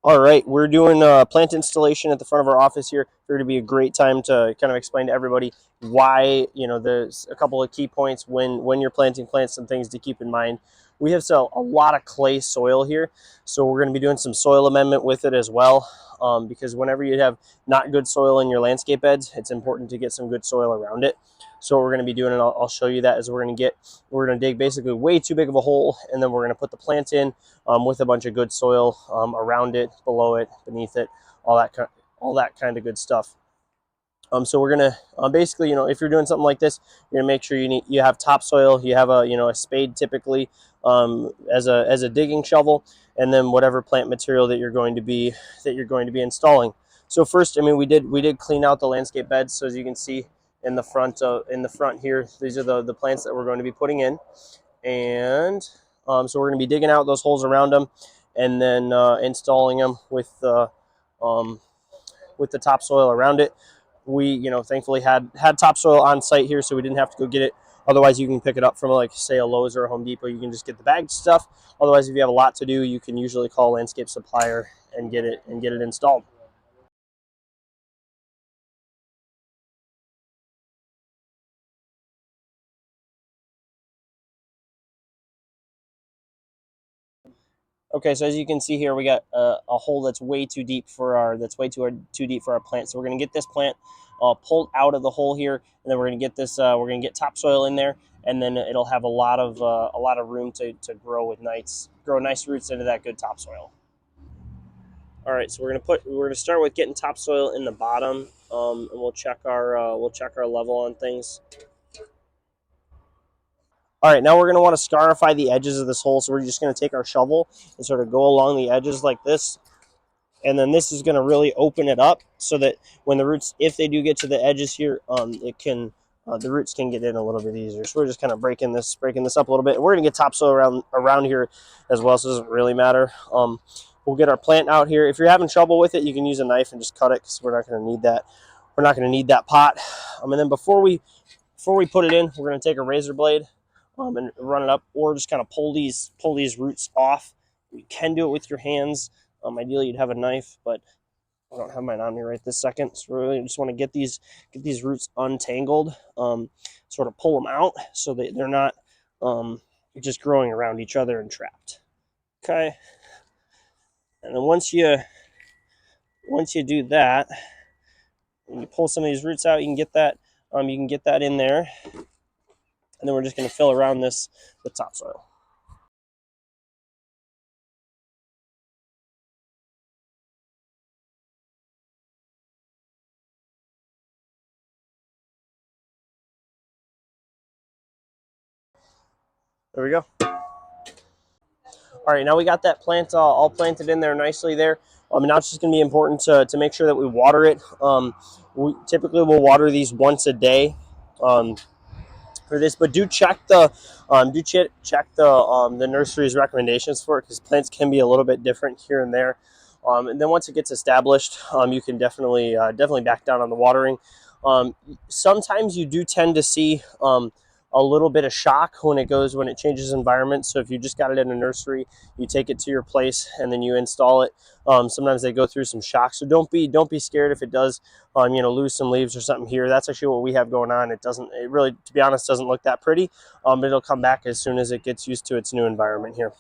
All right, we're doing a plant installation at the front of our office here. Here to be a great time to kind of explain to everybody why, there's a couple of key points when you're planting plants, some things to keep in mind. We have a lot of clay soil here, so we're going to be doing some soil amendment with it as well, because whenever you have not good soil in your landscape beds, it's important to get some good soil around it. So what we're going to be doing, and I'll show you that, is we're going to dig basically way too big of a hole, and then we're going to put the plant in with a bunch of good soil around it, below it, beneath it, all that kind of good stuff. So we're gonna basically, if you're doing something like this, you're gonna make sure you have topsoil, you have a spade typically as a digging shovel, and then whatever plant material that you're going to be installing. So first, we did clean out the landscape beds. So as you can see in the front here, these are the plants that we're going to be putting in, and so we're going to be digging out those holes around them, and then installing them with the topsoil around it. We, thankfully had topsoil on site here, so we didn't have to go get it. Otherwise, you can pick it up from, like, say, a Lowe's or a Home Depot. You can just get the bagged stuff. Otherwise, if you have a lot to do, you can usually call a landscape supplier and get it installed. Okay, so as you can see here, we got a hole that's way too deep for our plant. So we're going to get this plant pulled out of the hole here, and then we're going to get this. We're going to get topsoil in there, and then it'll have a lot of room to grow nice roots into that good topsoil. All right, so we're going to start with getting topsoil in the bottom, and we'll check our level on things. All right, now we're going to want to scarify the edges of this hole, so we're just going to take our shovel and sort of go along the edges like this, and then this is going to really open it up so that when the roots, if they do get to the edges here, the roots can get in a little bit easier. So we're just kind of breaking this up a little bit, and we're going to get topsoil around here as well, so it doesn't really matter. We'll get our plant out here. If you're having trouble with it, you can use a knife and just cut it, because we're not going to need that. We're not going to need that pot. And then before we put it in, we're going to take a razor blade and run it up, or just kind of pull these roots off. You can do it with your hands. Ideally, you'd have a knife, but I don't have mine on me right this second. So we really just want to get these roots untangled, sort of pull them out so that they're not just growing around each other and trapped. Okay, and then once you do that, and you pull some of these roots out, you can get that in there. And then we're just going to fill around this with topsoil. There we go. All right, now we got that plant all planted in there nicely there. Now it's just going to be important to make sure that we water it. We typically will water these once a day. For this, but do check the nursery's recommendations for it, because plants can be a little bit different here and there. And then once it gets established, you can definitely back down on the watering. Sometimes you do tend to see a little bit of shock when it changes environment. So if you just got it in a nursery, you take it to your place and then you install it. Sometimes they go through some shock, so don't be scared if it does lose some leaves or something here. That's actually what we have going on. It really, to be honest, doesn't look that pretty, but it'll come back as soon as it gets used to its new environment here.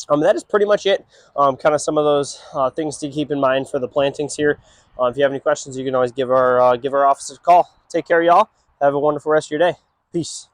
That is pretty much it. Kind of some of those things to keep in mind for the plantings here. If you have any questions, you can always give our office a call. Take care, y'all. Have a wonderful rest of your day. Peace.